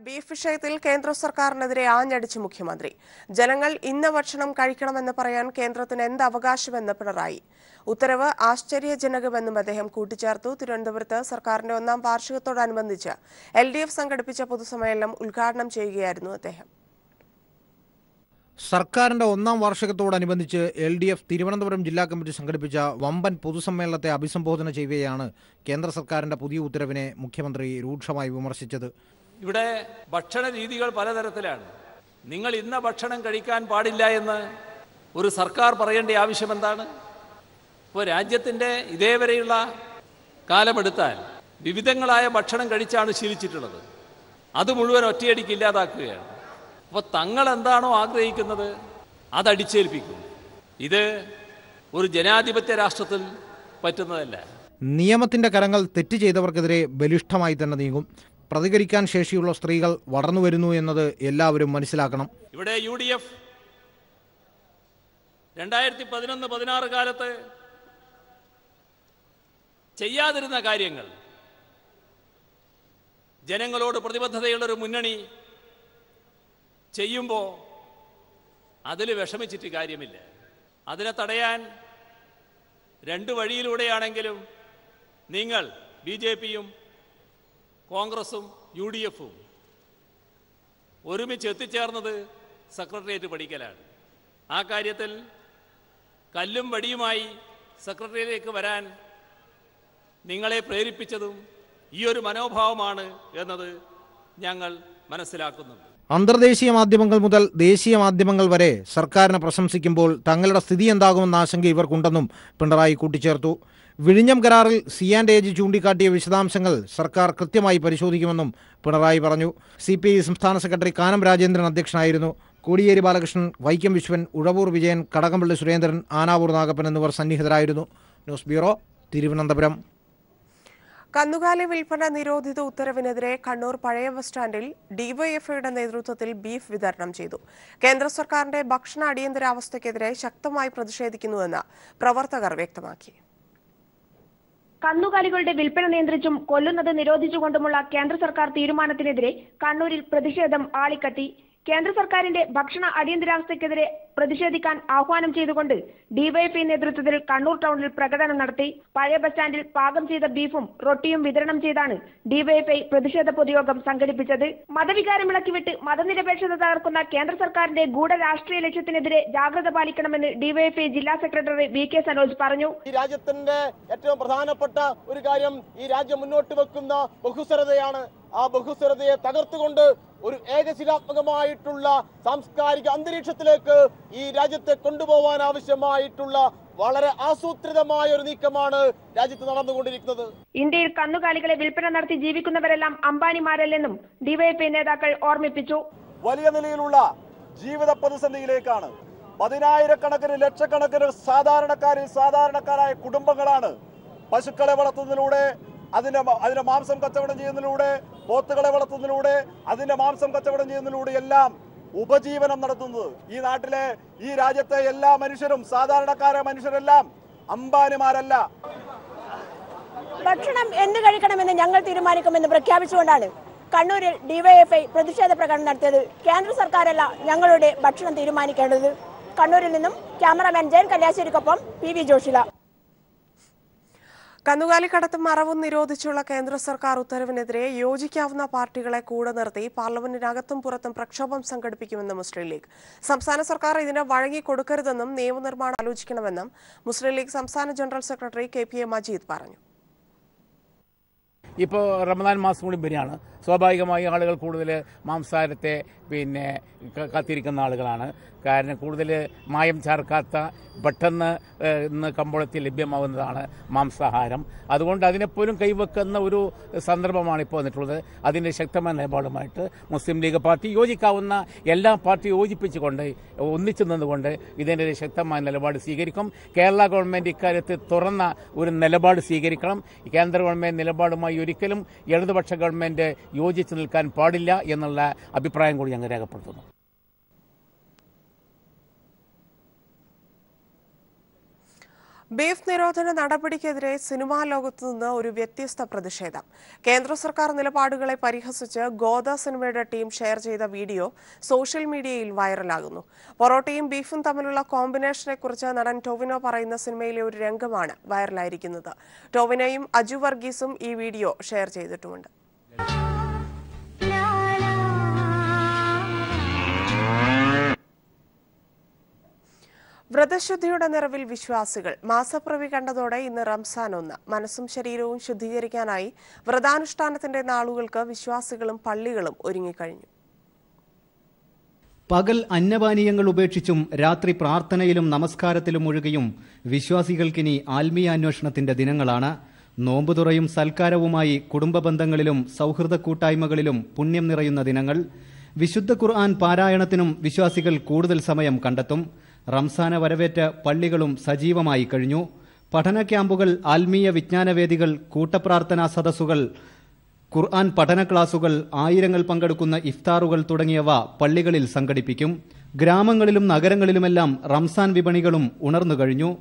Beef വിഷയത്തിൽ കേന്ദ്ര സർക്കാരിനെതിരെ ആഞ്ഞടിച്ച് മുഖ്യമന്ത്രി. ജനങ്ങൾ ഇന്ന ഭക്ഷണം കഴിക്കണമെന്ന് പറയാൻ കേന്ദ്രത്തിന് എന്ത് അവകാശമെന്ന് പിണറായി. ഉത്തരവ് ആശ്ചര്യജനകമെന്നും അദ്ദേഹം കൂട്ടിച്ചേർത്തു. തിരുവനന്തപുരത്ത് സർക്കാരിന്റെ 1ാം വാർഷികത്തോടനുബന്ധിച്ച് LDF സംഘടിപ്പിച്ച പൊതുസമ്മേളനം ഉദ്ഘാടനം ചെയ്യുകയായിരുന്നു അദ്ദേഹം. സർക്കാരിന്റെ 1ാം വാർഷികത്തോടനുബന്ധിച്ച് LDF തിരുവനന്തപുരം ജില്ലാ കമ്മിറ്റി സംഘടിപ്പിച്ച വമ്പൻ പൊതുസമ്മേളനത്തെ അഭിസംബോധന ചെയ്യുകയാണ് കേന്ദ്ര സർക്കാരിന്റെ പുതിയ ഉത്തരവിനെ മുഖ്യമന്ത്രി രൂക്ഷമായി വിമർശിച്ചത്. ഇവിടെ ഭക്ഷണ രീതികൾ പലതരത്തിലാണ്. നിങ്ങൾ ഇന്ന ഭക്ഷണം കഴിക്കാൻ പാടില്ല എന്ന് ഒരു സർക്കാർ പറയേണ്ട ആവശ്യം എന്താണ്? ഇപ്പോൾ രാജ്യത്തിൻ്റെ ഇതേവരെയുള്ള കാലമെടുത്താൽ വിവിധങ്ങളായ ഭക്ഷണം കഴിച്ചാണ് ശീലിച്ചിട്ടുള്ളത്. അത് മുഴുവൻ ഒറ്റയടിക്ക് ഇല്ലാതാക്കുകയാണ്. അപ്പോൾ തങ്ങൾ എന്താണോ ആഗ്രഹിക്കുന്നത് അതടിച്ചേൽപ്പിക്കും. ഇത് ഒരു ജനാധിപത്യ രാഷ്ട്രത്തിൽ പറ്റുന്നതല്ല. നിയമത്തിന്റെ കരങ്ങൾ തെറ്റ് ചെയ്തവർക്കെതിരെ ബലിഷ്ഠമായി തന്നെ നീങ്ങും. പ്രതികരിക്കാൻ ശേഷിയുള്ള സ്ത്രീകൾ വളർന്നു വരുന്നു എന്നത് എല്ലാവരും മനസ്സിലാക്കണം. ഇവിടെ UDF 2011-16 കാലത്ത് ചെയ്യാതിരുന്ന കാര്യങ്ങൾ ജനങ്ങളോട് പ്രതിബദ്ധതയുള്ളൊരു മുന്നണി ചെയ്യുമ്പോൾ അതിൽ വിഷമിച്ചിട്ട് കാര്യമില്ല. അതിനെ തടയാൻ 2 വഴിയിലൂടെയാണെങ്കിലും നിങ്ങൾ BJPയും കോൺഗ്രസും UDFും ഒരുമിച്ച് എത്തിച്ചേർന്നത് സെക്രട്ടേറിയറ്റ് പഠിക്കലാണ്. ആ കാര്യത്തിൽ കല്ലും വടിയുമായി സെക്രട്ടേറിയറ്റിലേക്ക് വരാൻ നിങ്ങളെ പ്രേരിപ്പിച്ചതും ഈ ഒരു മനോഭാവമാണ് എന്നത് ഞങ്ങൾ മനസ്സിലാക്കുന്നുണ്ട്. അന്തർദേശീയ മാധ്യമങ്ങൾ മുതൽ ദേശീയ മാധ്യമങ്ങൾ വരെ സർക്കാരിനെ പ്രശംസിക്കുമ്പോൾ തങ്ങളുടെ സ്ഥിതി എന്താകുമെന്ന ആശങ്ക ഇവർക്കുണ്ടെന്നും പിണറായി കൂട്ടിച്ചേർത്തു. വിഴിഞ്ഞം കരാറിൽ C&AG ചൂണ്ടിക്കാട്ടിയ വിശദാംശങ്ങൾ സർക്കാർ കൃത്യമായി പരിശോധിക്കുമെന്നും പിണറായി പറഞ്ഞു. CPI സംസ്ഥാന സെക്രട്ടറി കാനം രാജേന്ദ്രൻ അധ്യക്ഷനായിരുന്നു. കോടിയേരി ബാലകൃഷ്ണൻ, വൈക്കം വിശ്വൻ, ഉഴവൂർ വിജയൻ, കടകംപള്ളി സുരേന്ദ്രൻ, ആനാവൂർ നാഗപ്പൻ എന്നിവർ സന്നിഹിതരായിരുന്നു. News bureau, Thiruvananthapuram. കന്നുകാലി വിൽപ്പന നിരോധിത ഉത്തരവിനെതിരെ കണ്ണൂർ പഴയ ബസ് സ്റ്റാൻഡിൽ DYFIയുടെ നേതൃത്വത്തിൽ ബീഫ് വിതരണം ചെയ്തു. കേന്ദ്ര സർക്കാരിന്റെ ഭക്ഷണ അടിയന്തരാവസ്ഥയ്ക്കെതിരെ ശക്തമായി പ്രതിഷേധിക്കുന്നുവെന്ന് പ്രവർത്തകർ വ്യക്തമാക്കി. കന്നുകാലികളുടെ വിൽപ്പന നിയന്ത്രിച്ചും കൊല്ലുന്നത് നിരോധിച്ചുകൊണ്ടുമുള്ള കേന്ദ്ര സർക്കാർ തീരുമാനത്തിനെതിരെ കണ്ണൂരിൽ പ്രതിഷേധം ആളിക്കത്തി. കേന്ദ്ര സർക്കാരിന്റെ ഭക്ഷണ അടിയന്തരാവസ്ഥയ്ക്കെതിരെ പ്രതിഷേധിക്കാൻ ആഹ്വാനം ചെയ്തുകൊണ്ട് DYFI നേതൃത്വത്തിൽ കണ്ണൂർ ടൗണിൽ പ്രകടനം നടത്തി. പഴയ ബസ് സ്റ്റാൻഡിൽ പാകം ചെയ്ത ബീഫും റൊട്ടിയും വിതരണം ചെയ്താണ് DYFI പ്രതിഷേധ പൊതുയോഗം സംഘടിപ്പിച്ചത്. മതവികാരം ഇളക്കിവിട്ട് മതനിരപേക്ഷത തകർക്കുന്ന കേന്ദ്ര സർക്കാരിന്റെ ഗൂഢരാഷ്ട്രീയ ലക്ഷ്യത്തിനെതിരെ ജാഗ്രത പാലിക്കണമെന്ന് DYFI ജില്ലാ സെക്രട്ടറി VK സനോജ് പറഞ്ഞു. ഈ രാജ്യത്തിന്റെ ഏറ്റവും പ്രധാനപ്പെട്ട ഒരു കാര്യം ഈ രാജ്യം മുന്നോട്ട് വെക്കുന്ന ബഹുസ്വരതയാണ്. ആ ബഹുസ്വരതയെ തകർത്തുകൊണ്ട് ഒരു ഏകശിലാത്മകമായിട്ടുള്ള സാംസ്കാരിക അന്തരീക്ഷത്തിലേക്ക് ഈ രാജ്യത്തെ കൊണ്ടുപോകാൻ ആവശ്യമായിട്ടുള്ള വളരെ ആസൂത്രിതമായ ഒരു നീക്കമാണ് രാജ്യത്ത് നടന്നുകൊണ്ടിരിക്കുന്നത്. ഇന്ത്യയിൽ കന്നുകാലികളെ വിൽപ്പന നടത്തി ജീവിക്കുന്നവരെല്ലാം അംബാനിമാരല്ലെന്നും DYFI നേതാക്കൾ ഓർമ്മിപ്പിച്ചു. വലിയ നിലയിലുള്ള ജീവിത പ്രതിസന്ധിയിലേക്കാണ്. 10,000-കണക്കിന് ലക്ഷക്കണക്കിന് സാധാരണക്കാരായ കുടുംബങ്ങളാണ് പശുക്കളെ വളർത്തുന്നതിലൂടെ അതിന്റെ മാംസം കച്ചവടം ചെയ്യുന്നതിലൂടെ, പോത്തുകളെ വളർത്തുന്നതിലൂടെ അതിന്റെ മാംസം കച്ചവടം ചെയ്യുന്നതിലൂടെ എല്ലാം ഉപജീവനം നടത്തുന്നത്. ഈ നാട്ടിലെ ഈ രാജ്യത്തെ എല്ലാ മനുഷ്യരും സാധാരണക്കാരായ മനുഷ്യരെല്ലാം അംബാനിമാരല്ല. ഭക്ഷണം എന്ത് കഴിക്കണമെന്ന് ഞങ്ങൾ തീരുമാനിക്കുമെന്ന് പ്രഖ്യാപിച്ചുകൊണ്ടാണ് കണ്ണൂരിൽ DYFI പ്രതിഷേധ പ്രകടനം നടത്തിയത്. കേന്ദ്ര സർക്കാരല്ല ഞങ്ങളുടെ ഭക്ഷണം തീരുമാനിക്കേണ്ടത്. കണ്ണൂരിൽ നിന്നും ക്യാമറാമാൻ ജയൻ കല്യാശ്ശേരിക്കൊപ്പം PV ജോഷില. കന്നുകാലി കടത്തും മറവും നിരോധിച്ചുള്ള കേന്ദ്ര സർക്കാർ ഉത്തരവിനെതിരെ യോജിക്കാവുന്ന പാർട്ടികളെ കൂടെ നിർത്തി പാർലമെന്റിനകത്തും പുറത്തും പ്രക്ഷോഭം സംഘടിപ്പിക്കുമെന്ന് മുസ്ലിം ലീഗ്. സംസ്ഥാന സർക്കാർ ഇതിന് വഴങ്ങിക്കൊടുക്കരുതെന്നും നിയമനിർമ്മാണം ആലോചിക്കണമെന്നും മുസ്ലിം ലീഗ് സംസ്ഥാന ജനറൽ സെക്രട്ടറി KPA മജീദ് പറഞ്ഞു. ഇപ്പോൾ റമദാൻ മാസം കൂടി വരികയാണ്. സ്വാഭാവികമായി ആളുകൾ കൂടുതൽ മാംസാഹാരത്തെ കാത്തിരിക്കുന്ന ആളുകളാണ്. കാരണം കൂടുതൽ മായം ചേർക്കാത്ത പെട്ടെന്ന് ഇന്ന് കമ്പോളത്തിൽ ലഭ്യമാകുന്നതാണ് മാംസാഹാരം. അതുകൊണ്ട് അതിനെപ്പോലും കൈവെക്കുന്ന ഒരു സന്ദർഭമാണ് ഇപ്പോൾ വന്നിട്ടുള്ളത്. അതിൻ്റെ ശക്തമായ നിലപാടുമായിട്ട് മുസ്ലിം ലീഗ് പാർട്ടി യോജിക്കാവുന്ന എല്ലാ പാർട്ടിയും യോജിപ്പിച്ചുകൊണ്ട് ഒന്നിച്ചു നിന്നുകൊണ്ട് ഇതിൻ്റെ ശക്തമായ നിലപാട് സ്വീകരിക്കും. കേരള ഗവൺമെൻറ് ഇക്കാര്യത്തിൽ തുറന്ന ഒരു നിലപാട് സ്വീകരിക്കണം. കേന്ദ്ര ഗവൺമെൻറ് നിലപാടുമായി ഒരിക്കലും ഇടതുപക്ഷ ഗവൺമെൻറ് യോജിച്ചു നിൽക്കാൻ പാടില്ല എന്നുള്ള അഭിപ്രായം കൂടി ഞങ്ങൾ രേഖപ്പെടുത്തുന്നു. ബീഫ് നിരോധന നടപടിക്കെതിരെ സിനിമാ ലോകത്തു നിന്ന് ഒരു വ്യത്യസ്ത പ്രതിഷേധം. കേന്ദ്ര സർക്കാർ നിലപാടുകളെ പരിഹസിച്ച് ഗോദ സിനിമയുടെ ടീം ഷെയർ ചെയ്ത വീഡിയോ സോഷ്യൽ മീഡിയയിൽ വൈറലാകുന്നു. പൊറോട്ടയും ബീഫും തമ്മിലുള്ള കോമ്പിനേഷനെക്കുറിച്ച് നടൻ ടൊവിനോ പറയുന്ന സിനിമയിലെ ഒരു രംഗമാണ് വൈറലായിരിക്കുന്നത്. ടൊവിനോയും അജു വർഗീസും ഈ വീഡിയോ ഷെയർ ചെയ്തിട്ടുമുണ്ട്. വ്രതശുദ്ധിയുടെ നിറവിൽ വിശ്വാസികൾ. മാസപ്പിറവി കണ്ടതോടെ ഇന്ന് റംസാൻ 1. മനസ്സും ശരീരവും ശുദ്ധീകരിക്കാനായി വ്രതാനുഷ്ഠാനത്തിന്റെ നാളുകൾക്ക് വിശ്വാസികളും പള്ളികളും ഒരുങ്ങിക്കഴിഞ്ഞു. പകൽ അന്നപാനീയങ്ങൾ ഉപേക്ഷിച്ചും രാത്രി പ്രാർത്ഥനയിലും നമസ്കാരത്തിലും മുഴുകിയും വിശ്വാസികൾക്കിനി ആത്മീയാന്വേഷണത്തിന്റെ ദിനങ്ങളാണ്. നോമ്പുതുറയും സൽക്കാരവുമായി കുടുംബ ബന്ധങ്ങളിലും സൗഹൃദ കൂട്ടായ്മകളിലും പുണ്യം നിറയുന്ന ദിനങ്ങൾ. വിശുദ്ധ ഖുർആൻ പാരായണത്തിനും വിശ്വാസികൾ കൂടുതൽ സമയം കണ്ടെത്തും. റംസാനെ വരവേറ്റ് പള്ളികളും സജീവമായി കഴിഞ്ഞു. പഠന ക്യാമ്പുകൾ, ആത്മീയ വിജ്ഞാനവേദികൾ, കൂട്ടപ്രാർത്ഥനാ സദസ്സുകൾ, ഖുർആൻ പഠന ക്ലാസുകൾ, ആയിരങ്ങൾ പങ്കെടുക്കുന്ന ഇഫ്താറുകൾ തുടങ്ങിയവ പള്ളികളിൽ സംഘടിപ്പിക്കും. ഗ്രാമങ്ങളിലും നഗരങ്ങളിലുമെല്ലാം റംസാൻ വിപണികളും ഉണർന്നു കഴിഞ്ഞു.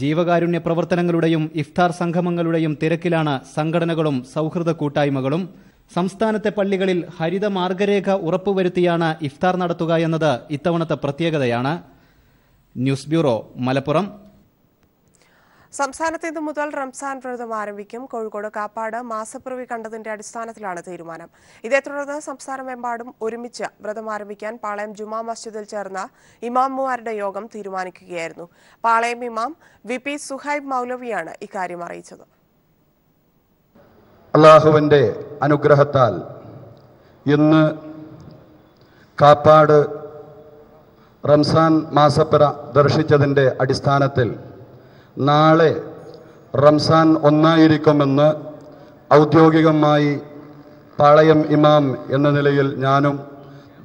ജീവകാരുണ്യ പ്രവർത്തനങ്ങളുടെയും ഇഫ്താർ സംഗമങ്ങളുടെയും തിരക്കിലാണ് സംഘടനകളും സൗഹൃദ കൂട്ടായ്മകളും. സംസ്ഥാനത്തെ പള്ളികളിൽ ഹരിത മാർഗരേഖ ഉറപ്പുവരുത്തിയാണ് ഇഫ്താർ നടത്തുക എന്നത് ഇത്തവണത്തെ പ്രത്യേകതയാണ്. News bureau, Malappuram. സംസ്ഥാനത്ത് ഇന്നു മുതൽ റംസാൻ വ്രതം ആരംഭിക്കും. കോഴിക്കോട് കാപ്പാട് മാസപ്പിറവി കണ്ടതിന്റെ അടിസ്ഥാനത്തിലാണ് തീരുമാനം. ഇതേ തുടർന്ന് സംസ്ഥാനമെമ്പാടും ഒരുമിച്ച് വ്രതം ആരംഭിക്കാൻ പാളയം ജുമാ മസ്ജിദിൽ ചേർന്ന ഇമാമുമാരുടെ യോഗം തീരുമാനിക്കുകയായിരുന്നു. പാളയം ഇമാം VP സുഹൈബ് മൗലവിയാണ് ഇക്കാര്യം അറിയിച്ചത്. അല്ലാഹുവിന്റെ അനുഗ്രഹത്താൽ ഇന്ന് കാപ്പാട് റംസാൻ മാസപ്പിറ ദർശിച്ചതിൻ്റെ അടിസ്ഥാനത്തിൽ നാളെ റംസാൻ 1 ഔദ്യോഗികമായി പാളയം ഇമാം എന്ന നിലയിൽ ഞാനും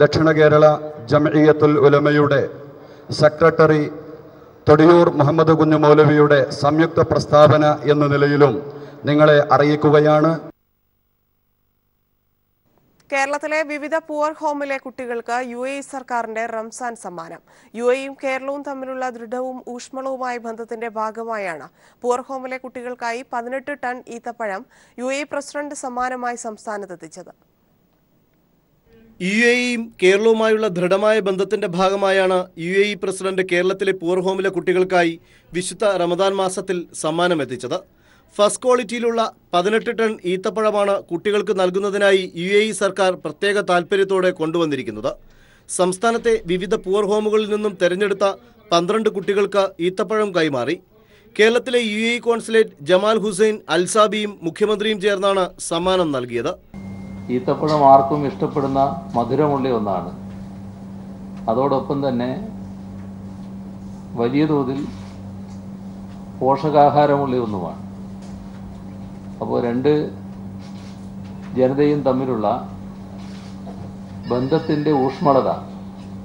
ദക്ഷിണ കേരള ജംഇയ്യത്തുൽ ഉലമയുടെ സെക്രട്ടറി തൊടിയൂർ മുഹമ്മദ് കുഞ്ഞു മൗലവിയുടെ സംയുക്ത പ്രസ്താവന എന്ന നിലയിലും നിങ്ങളെ അറിയിക്കുകയാണ്. കേരളത്തിലെ വിവിധ പൂവർ ഹോമിലെ കുട്ടികൾക്ക് UAE സർക്കാരിന്റെ റംസാൻ സമ്മാനം. UAEയും കേരളവും തമ്മിലുള്ള ദൃഢവും ഊഷ്മളവുമായ ബന്ധത്തിന്റെ ഭാഗമായാണ് പൂവർ ഹോമിലെ കുട്ടികൾക്കായി 18 ടൺ ഈത്തപ്പഴം UAE പ്രസിഡന്റ് സമ്മാനമായി സംസ്ഥാനത്തെത്തിച്ചത്. UAEയും കേരളവുമായുള്ള ദൃഢമായ ബന്ധത്തിന്റെ ഭാഗമായാണ് UAE പ്രസിഡന്റ് കേരളത്തിലെ പൂവർ ഹോമിലെ കുട്ടികൾക്കായി വിശുദ്ധ റമദാൻ മാസത്തിൽ സമ്മാനം എത്തിച്ചത്. ഫസ്റ്റ് ക്വാളിറ്റിയിലുള്ള 18 ടൺ ഈത്തപ്പഴമാണ് കുട്ടികൾക്ക് നൽകുന്നതിനായി UAE സർക്കാർ പ്രത്യേക താൽപ്പര്യത്തോടെ കൊണ്ടുവന്നിരിക്കുന്നത്. സംസ്ഥാനത്തെ വിവിധ പൂവർ ഹോമുകളിൽ നിന്നും തെരഞ്ഞെടുത്ത 12 കുട്ടികൾക്ക് ഈത്തപ്പഴം കൈമാറി. കേരളത്തിലെ UAE കോൺസുലേറ്റ് ജമാൽ ഹുസൈൻ അൽസാബിയും മുഖ്യമന്ത്രിയും ചേർന്നാണ് സമ്മാനം നൽകിയത്. ഈത്തപ്പഴം ആർക്കും ഇഷ്ടപ്പെടുന്ന മധുരമുള്ള ഒന്നാണ്. അതോടൊപ്പം തന്നെ വലിയ തോതിൽ പോഷകാഹാരമുള്ള ഒന്നുമാണ്. അപ്പോൾ രണ്ട് ജനതയും തമ്മിലുള്ള ബന്ധത്തിൻ്റെ ഊഷ്മളത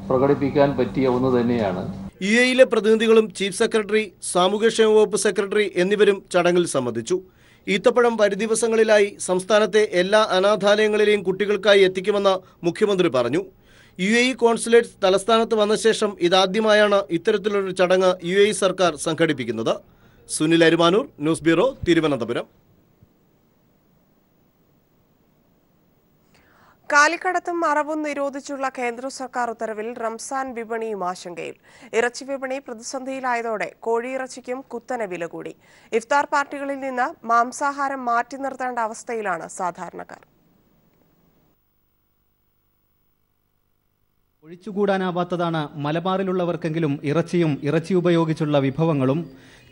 പ്രകടിപ്പിക്കാൻ പറ്റിയ ഒന്ന് തന്നെയാണ്. UAEയിലെ പ്രതിനിധികളും ചീഫ് സെക്രട്ടറി, സാമൂഹ്യക്ഷേമ വകുപ്പ് സെക്രട്ടറി എന്നിവരും ചടങ്ങിൽ സംബന്ധിച്ചു. ഈത്തപ്പഴം വരും ദിവസങ്ങളിലായി സംസ്ഥാനത്തെ എല്ലാ അനാഥാലയങ്ങളിലെയും കുട്ടികൾക്കായി എത്തിക്കുമെന്ന് മുഖ്യമന്ത്രി പറഞ്ഞു. UAE കോൺസുലേറ്റ് തലസ്ഥാനത്ത് വന്ന ശേഷം ഇതാദ്യമായാണ് ഇത്തരത്തിലൊരു ചടങ്ങ് UAE സർക്കാർ സംഘടിപ്പിക്കുന്നത്. Sunil Arumanoor, news bureau, Thiruvananthapuram. കാലിക്കടത്തും അറവും നിരോധിച്ചുള്ള കേന്ദ്ര സർക്കാർ ഉത്തരവിൽ റംസാൻ വിപണിയും ആശങ്കയിൽ. ഇറച്ചി വിപണി പ്രതിസന്ധിയിലായതോടെ കോഴിയിറച്ചിക്കും കുത്തനെ വില കൂടി. ഇഫ്താർ പാർട്ടികളിൽ നിന്ന് മാംസാഹാരം മാറ്റി നിർത്തേണ്ട അവസ്ഥയിലാണ് സാധാരണക്കാർ. ഒഴിച്ചുകൂടാനാവാത്തതാണ് മലബാറിലുള്ളവർക്കെങ്കിലും ഇറച്ചിയും ഇറച്ചി ഉപയോഗിച്ചുള്ള വിഭവങ്ങളും.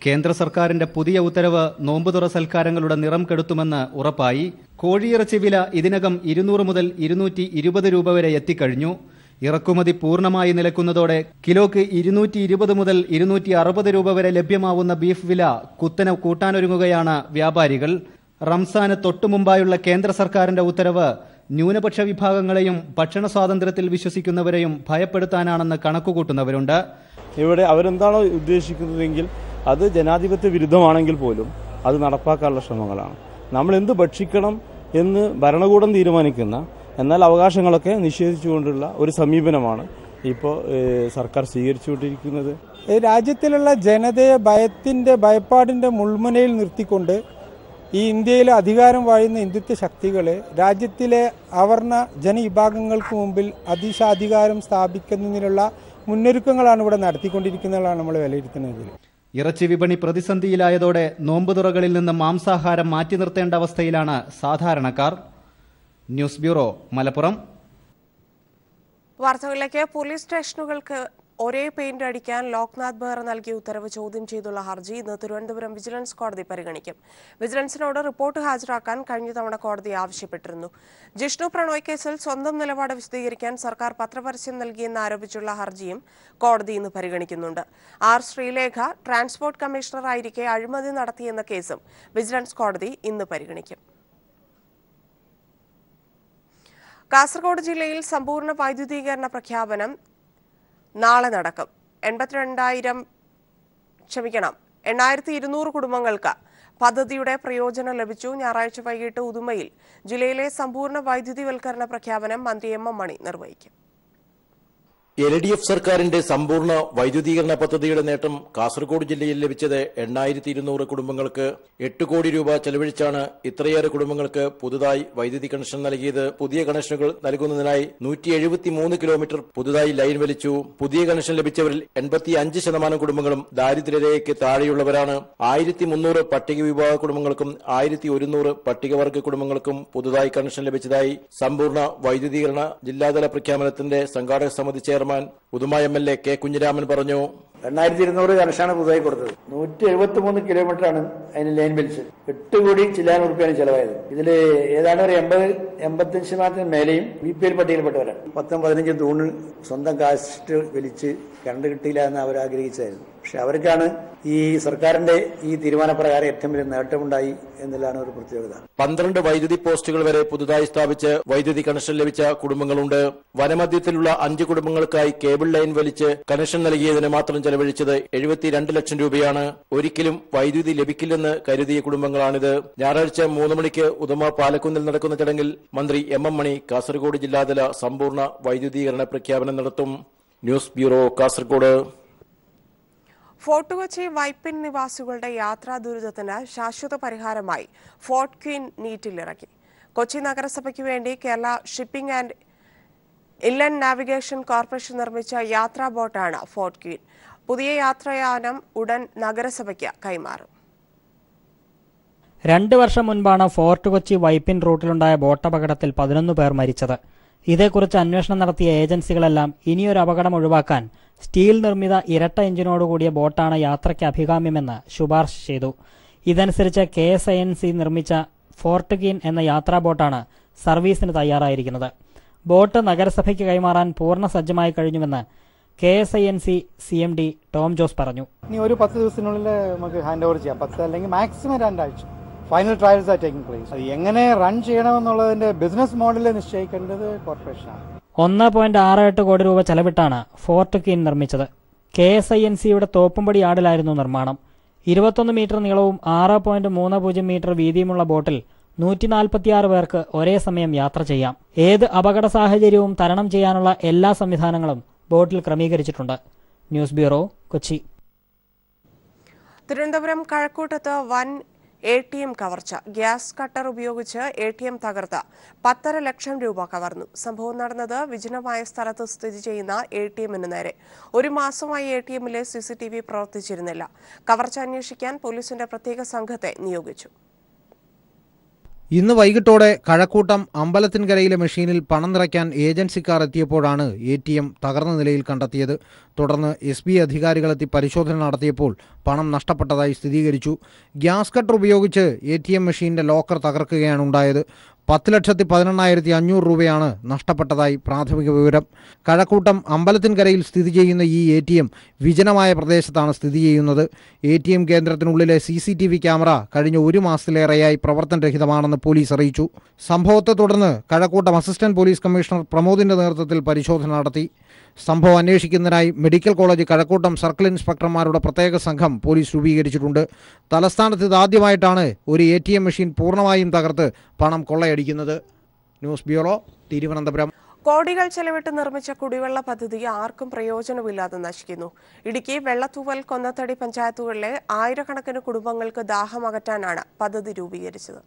കേന്ദ്ര സർക്കാരിന്റെ പുതിയ ഉത്തരവ് നോമ്പുതുറ സൽക്കാരങ്ങളുടെ നിറം കെടുത്തുമെന്ന് ഉറപ്പായി. കോഴിയിറച്ചി വില ഇതിനകം 200 മുതൽ 220 രൂപ വരെ എത്തിക്കഴിഞ്ഞു. ഇറക്കുമതി പൂർണ്ണമായി നിലക്കുന്നതോടെ കിലോക്ക് 220 മുതൽ 260 രൂപ വരെ ലഭ്യമാവുന്ന ബീഫ് വില കുത്തനെ കൂട്ടാനൊരുങ്ങുകയാണ് വ്യാപാരികൾ. റംസാന് തൊട്ടുമുമ്പായുള്ള കേന്ദ്ര സർക്കാരിന്റെ ഉത്തരവ് ന്യൂനപക്ഷ വിഭാഗങ്ങളെയും ഭക്ഷണ സ്വാതന്ത്ര്യത്തിൽ വിശ്വസിക്കുന്നവരെയും ഭയപ്പെടുത്താനാണെന്ന് കണക്കുകൂട്ടുന്നവരുണ്ട്. ഇവിടെ അവരെന്താണോ ഉദ്ദേശിക്കുന്നതെങ്കിൽ അത് ജനാധിപത്യ വിരുദ്ധമാണെങ്കിൽ പോലും അത് നടപ്പാക്കാനുള്ള ശ്രമങ്ങളാണ്. നമ്മൾ എന്ത് ഭക്ഷിക്കണം എന്ന് ഭരണകൂടം തീരുമാനിക്കുന്ന, എന്നാൽ അവകാശങ്ങളൊക്കെ നിഷേധിച്ചുകൊണ്ടുള്ള ഒരു സമീപനമാണ് ഇപ്പോൾ സർക്കാർ സ്വീകരിച്ചുകൊണ്ടിരിക്കുന്നത്. രാജ്യത്തിലുള്ള ജനതയെ ഭയപ്പാടിൻ്റെ മുൾമുനയിൽ നിർത്തിക്കൊണ്ട് ഈ ഇന്ത്യയിലെ അധികാരം വാഴുന്ന ഹിന്ദുത്വ ശക്തികൾ രാജ്യത്തിലെ അവർണ ജനവിഭാഗങ്ങൾക്ക് മുമ്പിൽ അധികാരം സ്ഥാപിക്കുന്നതിനുള്ള മുന്നൊരുക്കങ്ങളാണ് ഇവിടെ നടത്തിക്കൊണ്ടിരിക്കുന്നതാണ് നമ്മൾ വിലയിരുത്തുന്നത്. ഇറച്ചി വിപണി പ്രതിസന്ധിയിലായതോടെ നോമ്പുതുറകളിൽ നിന്ന് മാംസാഹാരം മാറ്റി നിർത്തേണ്ട അവസ്ഥയിലാണ് സാധാരണക്കാർ. News bureau, Malappuram. വാർത്തകളിലേക്ക്. പോലീസ് സ്റ്റേഷനുകൾക്ക് ഒരേ പെയിന്റ് അടിക്കാൻ ലോക്നാഥ് ബെഹ്റ നൽകിയ ഉത്തരവ് ചോദ്യം ചെയ്തുള്ള ഹർജി ഇന്ന് തിരുവനന്തപുരം വിജിലൻസ് കോടതി പരിഗണിക്കും. വിജിലൻസിനോട് റിപ്പോർട്ട് ഹാജരാക്കാൻ കഴിഞ്ഞ തവണ കോടതി ആവശ്യപ്പെട്ടിരുന്നു. ജിഷ്ണു പ്രണോയ് കേസിൽ സ്വന്തം നിലപാട് വിശദീകരിക്കാൻ സർക്കാർ പത്രപരസ്യം നൽകിയെന്ന് ആരോപിച്ചുള്ള ഹർജിയും കോടതി ഇന്ന് പരിഗണിക്കുന്നുണ്ട്. ആർ ശ്രീലേഖ ട്രാൻസ്പോർട്ട് കമ്മീഷണറായിരിക്കെ അഴിമതി നടത്തിയെന്ന കേസും വിജിലൻസ് കോടതി ഇന്ന് പരിഗണിക്കും. കാസർഗോഡ് ജില്ലയിൽ സമ്പൂർണ്ണ വൈദ്യുതീകരണ പ്രഖ്യാപനം നാളെ നടക്കും. 8,200 കുടുംബങ്ങൾക്ക് പദ്ധതിയുടെ പ്രയോജനം ലഭിച്ചു. ഞായറാഴ്ച വൈകിട്ട് ഉദുമയിൽ ജില്ലയിലെ സമ്പൂർണ്ണ വൈദ്യുതിവൽക്കരണ പ്രഖ്യാപനം മന്ത്രി എം എം മണി നിർവഹിക്കും. LDF സർക്കാരിന്റെ സമ്പൂർണ്ണ വൈദ്യുതീകരണ പദ്ധതിയുടെ നേട്ടം കാസർഗോഡ് ജില്ലയിൽ ലഭിച്ചത് 8,200 കുടുംബങ്ങൾക്ക് 8 കോടി രൂപ ചെലവഴിച്ചാണ് ഇത്രയേറെ കുടുംബങ്ങൾക്ക് പുതുതായി വൈദ്യുതി കണക്ഷൻ നൽകിയത്. പുതിയ കണക്ഷനുകൾ നൽകുന്നതിനായി 173 കിലോമീറ്റർ പുതുതായി ലൈൻ വലിച്ചു. പുതിയ കണക്ഷൻ ലഭിച്ചവരിൽ 85% കുടുംബങ്ങളും ദാരിദ്ര്യരേഖയ്ക്ക് താഴെയുള്ളവരാണ്. 1,300 പട്ടിക വിഭാഗ കുടുംബങ്ങൾക്കും 1,100 പട്ടികവർഗ കുടുംബങ്ങൾക്കും പുതുതായി കണക്ഷൻ ലഭിച്ചതായി സമ്പൂർണ്ണ വൈദ്യുതീകരണ ജില്ലാതല പ്രഖ്യാപനത്തിന്റെ സംഘാടക സമിതി chairman Uduma MLA K Kunhiraman പറഞ്ഞു. 8,200 കണക്ഷനാണ് പുതുതായി കൊടുത്തത്. 173 കിലോമീറ്ററാണ് അതിന് ലൈൻ വലിച്ചത്. 8 കോടി ചില്ലാൻ ഉറുപ്പിയാണ് ചെലവായത്. ഇതിൽ ഏതാണ്ട് ഒരു 80-85% മേലെയും BPL പട്ടികയിൽപ്പെട്ടവരാണ്. 10-15 തൂണ് സ്വന്തം കാസ്റ്റ് വലിച്ച് കറണ്ട് കിട്ടിയില്ല എന്ന് അവർ ആഗ്രഹിച്ചായിരുന്നു. പക്ഷെ അവർക്കാണ് ഈ സർക്കാരിന്റെ ഈ തീരുമാനപ്രകാരം ഏറ്റവും വലിയ നേട്ടമുണ്ടായി എന്നുള്ളതാണ് ഒരു പ്രത്യേകത. 12 വൈദ്യുതി പോസ്റ്റുകൾ വരെ പുതുതായി സ്ഥാപിച്ച് വൈദ്യുതി കണക്ഷൻ ലഭിച്ച കുടുംബങ്ങളുണ്ട്. വനമധ്യത്തിലുള്ള 5 കുടുംബങ്ങൾക്കായി കേബിൾ ലൈൻ വലിച്ച് കണക്ഷൻ നൽകിയതിന് മാത്രം ചെലവഴിച്ചത് 72 ലക്ഷം രൂപയാണ്. ഒരിക്കലും വൈദ്യുതി ലഭിക്കില്ലെന്ന് കരുതിയ കുടുംബങ്ങളാണിത്. ഞായറാഴ്ച 3 മണിക്ക് ഉദുമ പാലക്കുന്നിൽ നടക്കുന്ന ചടങ്ങിൽ മന്ത്രി എം എം മണി കാസർഗോഡ് ജില്ലാതല സമ്പൂർണ്ണ വൈദ്യുതീകരണ പ്രഖ്യാപനം നടത്തും. News bureau, Kasaragod. Fort Kochi Vypin നിവാസികളുടെ യാത്രാ ദുരിതത്തിന് ശാശ്വത പരിഹാരമായി ഫോർട്ട് ക്വീൻ നീറ്റിലിറക്കി. കൊച്ചി നഗരസഭയ്ക്ക് വേണ്ടി Kerala shipping and inland navigation corporation നിർമ്മിച്ച യാത്രാ ബോട്ടാണ് ഫോർട്ട് ക്വീൻ. പുതിയ യാത്രായാനം ഉടൻ നഗരസഭയ്ക്ക് കൈമാറും. 2 വർഷം മുൻപാണ് ഫോർട്ട് കൊച്ചി വൈപ്പിൻ റൂട്ടിലുണ്ടായ ബോട്ടപകടത്തിൽ 11 പേർ മരിച്ചത്. ഇതേക്കുറിച്ച് അന്വേഷണം നടത്തിയ ഏജൻസികളെല്ലാം ഇനിയൊരു അപകടം ഒഴിവാക്കാൻ സ്റ്റീൽ നിർമ്മിത ഇരട്ട എഞ്ചിനോടുകൂടിയ ബോട്ടാണ് യാത്രയ്ക്ക് അഭികാമ്യമെന്ന് ശുപാർശ ചെയ്തു. ഇതനുസരിച്ച് KSINC നിർമ്മിച്ച ഫോർട്ട് ക്വീൻ എന്ന യാത്രാ ബോട്ടാണ് സർവീസിന് തയ്യാറായിരിക്കുന്നത്. ബോട്ട് നഗരസഭയ്ക്ക് കൈമാറാൻ പൂർണ്ണ സജ്ജമായി കഴിഞ്ഞുവെന്ന് KSINC CMD ടോം ജോസ് പറഞ്ഞു. ഇനി ഒരു 10 ദിവസത്തിനുള്ളിൽ നമുക്ക് ഹാൻഡ് ഓവർ ചെയ്യാം. 10 അല്ലെങ്കിൽ മാക്സിമം 2 ആഴ്ച. Final trials are taking place. അത് എങ്ങനെ റൺ ചെയ്യണമെന്നുള്ളതിന്റെ ബിസിനസ് മോഡൽ നിശ്ചയിക്കേണ്ടത് കോർപ്പറേഷനാണ്. 1.68 കോടി രൂപ ചെലവിട്ടാണ് ഫോർട്ട് ക്വീൻ നിർമ്മിച്ചത്. KSINCയുടെ തോപ്പുംപടി യാർഡിലായിരുന്നു നിർമ്മാണം. 21 മീറ്റർ നീളവും 6.30 മീറ്റർ വീതിയുമുള്ള ബോട്ടിൽ 146 പേർക്ക് ഒരേ സമയം യാത്ര ചെയ്യാം. ഏത് അപകട സാഹചര്യവും തരണം ചെയ്യാനുള്ള എല്ലാ സംവിധാനങ്ങളും ബോട്ടിൽ ക്രമീകരിച്ചിട്ടുണ്ട്. News bureau, Kochi. തിരുവനന്തപുരം കഴക്കൂട്ടത്ത് വൻ ATM കവർച്ച. ഗ്യാസ് കട്ടർ ഉപയോഗിച്ച് ATM തകർത്ത് 10.5 ലക്ഷം രൂപ കവർന്നു. സംഭവം നടന്നത് വിജനമായ സ്ഥലത്ത് സ്ഥിതി ചെയ്യുന്ന ATMന് നേരെ. 1 മാസമായി ATMലെ CCTV പ്രവർത്തിച്ചിരുന്നില്ല. കവർച്ച അന്വേഷിക്കാൻ പോലീസിന്റെ പ്രത്യേക സംഘത്തെ നിയോഗിച്ചു. ഇന്ന് വൈകിട്ടോടെ കഴക്കൂട്ടം അമ്പലത്തിൻകരയിലെ മെഷീനിൽ പണം നിറയ്ക്കാൻ ഏജൻസിക്കാർ എത്തിയപ്പോഴാണ് ATM തകർന്ന നിലയിൽ കണ്ടെത്തിയത്. തുടർന്ന് SB അധികാരികളെത്തി പരിശോധന നടത്തിയപ്പോൾ പണം നഷ്ടപ്പെട്ടതായി സ്ഥിരീകരിച്ചു. ഗ്യാസ് കട്ടർ ഉപയോഗിച്ച് ATM മെഷീന്റെ ലോക്കർ തകർക്കുകയാണ് ഉണ്ടായത്. 10,11,500 രൂപയാണ് നഷ്ടപ്പെട്ടതായി പ്രാഥമിക വിവരം. കഴക്കൂട്ടം അമ്പലത്തിൻകരയിൽ സ്ഥിതി ചെയ്യുന്ന ഈ ATM വിജനമായ പ്രദേശത്താണ് സ്ഥിതി ചെയ്യുന്നത്. ATM കേന്ദ്രത്തിനുള്ളിലെ CCTV ക്യാമറ കഴിഞ്ഞ 1 മാസത്തിലേറെയായി പ്രവർത്തനരഹിതമാണെന്ന് പോലീസ് അറിയിച്ചു. സംഭവത്തെ തുടർന്ന് കഴക്കൂട്ടം അസിസ്റ്റന്റ് പോലീസ് കമ്മീഷണർ പ്രമോദിന്റെ നേതൃത്വത്തിൽ പരിശോധന നടത്തി. സംഭവം അന്വേഷിക്കുന്നതിനായി മെഡിക്കൽ കോളേജ് കഴക്കൂട്ടം സർക്കിൾ ഇൻസ്പെക്ടർമാരുടെ പ്രത്യേക സംഘം പോലീസ് രൂപീകരിച്ചിട്ടുണ്ട്. തലസ്ഥാനത്ത് ഇതാദ്യമായിട്ടാണ് ഒരു ATM മെഷീൻ പൂർണ്ണമായും തകർത്ത് പണം കൊള്ളയടിക്കുന്നത്. News bureau, Thiruvananthapuram. കോടികൾ ചെലവിട്ട് നിർമ്മിച്ച കുടിവെള്ള പദ്ധതി ആർക്കും പ്രയോജനമില്ലാതെ നശിക്കുന്നു. ഇടുക്കി വെള്ളത്തൂവൽ കൊന്നത്തടി പഞ്ചായത്തുകളിലെ ആയിരക്കണക്കിന് കുടുംബങ്ങൾക്ക് ദാഹമകറ്റാനാണ് പദ്ധതി രൂപീകരിച്ചത്.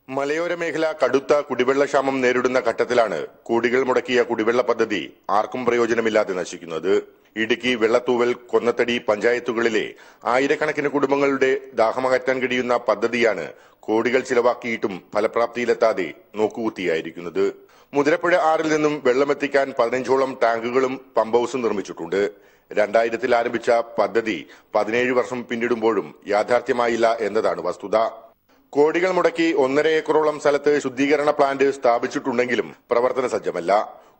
മലയോര മേഖല കടുത്ത കുടിവെള്ളക്ഷാമം നേരിടുന്ന ഘട്ടത്തിലാണ് കോടികൾ മുടക്കിയ കുടിവെള്ള പദ്ധതി ആർക്കും പ്രയോജനമില്ലാതെ നശിക്കുന്നത്. ഇടുക്കി വെള്ളത്തൂവൽ കൊന്നത്തടി പഞ്ചായത്തുകളിലെ ആയിരക്കണക്കിന് കുടുംബങ്ങളുടെ ദാഹമകറ്റാൻ കഴിയുന്ന പദ്ധതിയാണ് കോടികൾ ചിലവാക്കിയിട്ടും ഫലപ്രാപ്തിയിലെത്താതെ നോക്കുകുത്തിയായിരിക്കുന്നത്. മുതിരപ്പുഴ ആറിൽ നിന്നും വെള്ളമെത്തിക്കാൻ 15ഓളം ടാങ്കുകളും പമ്പ് ഹൌസും നിർമ്മിച്ചിട്ടുണ്ട്. 2000 ആരംഭിച്ച പദ്ധതി 17 വർഷം പിന്നിടുമ്പോഴും യാഥാർത്ഥ്യമായില്ല എന്നതാണ് വസ്തുത. കോടികൾ മുടക്കി 1.5 ഏക്കറോളം സ്ഥലത്ത് ശുദ്ധീകരണ പ്ലാന്റ് സ്ഥാപിച്ചിട്ടുണ്ടെങ്കിലും പ്രവർത്തന സജ്ജമല്ല.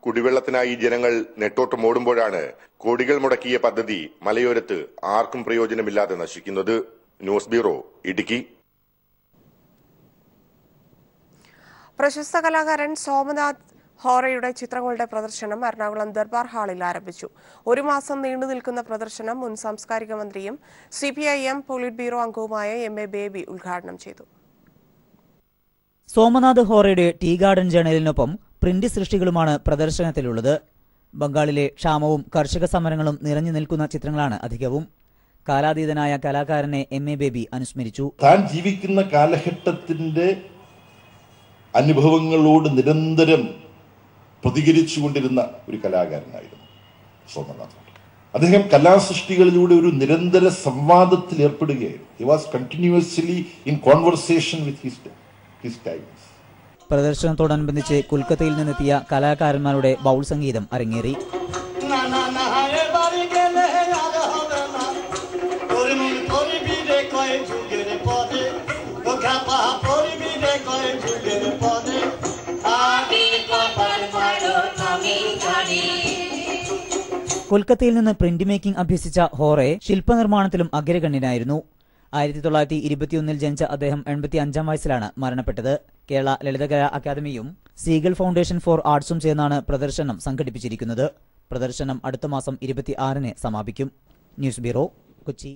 കുടിവെള്ളത്തിനായി ജനങ്ങൾ നെട്ടോട്ടമോടുമ്പോഴാണ് കോടികൾ മുടക്കിയ പദ്ധതി മലയോരത്ത് ആർക്കും പ്രയോജനമില്ലാതെ നശിക്കുന്നത്. News bureau, Idukki. പ്രശസ്ത കലാകാരൻ സോമനാഥ് ഹോറയുടെ ചിത്രങ്ങളുടെ പ്രദർശനം എറണാകുളം ദർബാർ ഹാളിൽ ആരംഭിച്ചു. 1 മാസം നീണ്ടു നിൽക്കുന്ന പ്രദർശനം മുൻ സാംസ്കാരിക മന്ത്രിയും CPIM പോളിറ്റ് ബ്യൂറോ അംഗവുമായ MA ബേബി ഉദ്ഘാടനം ചെയ്തു. സോമനാഥ് ഹോറയുടെ ടീ ഗാർഡൻ ജേണലിനൊപ്പം പ്രിന്റ് സൃഷ്ടികളുമാണ് പ്രദർശനത്തിലുള്ളത്. ബംഗാളിലെ ക്ഷാമവും കർഷക സമരങ്ങളും നിറഞ്ഞു നിൽക്കുന്ന ചിത്രങ്ങളാണ് അധികവും. കാലാതീതനായ കലാകാരനെ MA ബേബി അനുസ്മരിച്ചു. താൻ ജീവിക്കുന്ന കാലഘട്ടത്തിന്റെ അനുഭവങ്ങളോട് നിരന്തരം പ്രതികരിച്ചുകൊണ്ടിരുന്ന ഒരു കലാകാരനായിരുന്നു സോമനാഥ്. അദ്ദേഹം കലാസൃഷ്ടികളിലൂടെ ഒരു നിരന്തര സംവാദത്തിൽ ഏർപ്പെടുകയായിരുന്നു. He was continuously in conversation with his times. പ്രദർശനത്തോടനുബന്ധിച്ച് കൊൽക്കത്തയിൽ നിന്നെത്തിയ കലാകാരന്മാരുടെ ബൗൾ സംഗീതം അരങ്ങേറി. കൊൽക്കത്തയിൽ നിന്ന് പ്രിന്റ് മേക്കിംഗ് അഭ്യസിച്ച ഹോറെ ശില്പനിർമ്മാണത്തിലും അഗ്രഗണ്യനായിരുന്നു. 1921 ജനിച്ച അദ്ദേഹം 85 വയസ്സിലാണ് മരണപ്പെട്ടത്. കേരള ലളിതകലാ അക്കാദമിയും സീഗൽ ഫൗണ്ടേഷൻ ഫോർ ആർട്സും ചേർന്നാണ് പ്രദർശനം സംഘടിപ്പിച്ചിരിക്കുന്നത്. പ്രദർശനം അടുത്ത മാസം 26-ന് സമാപിക്കും. News bureau, Kochi.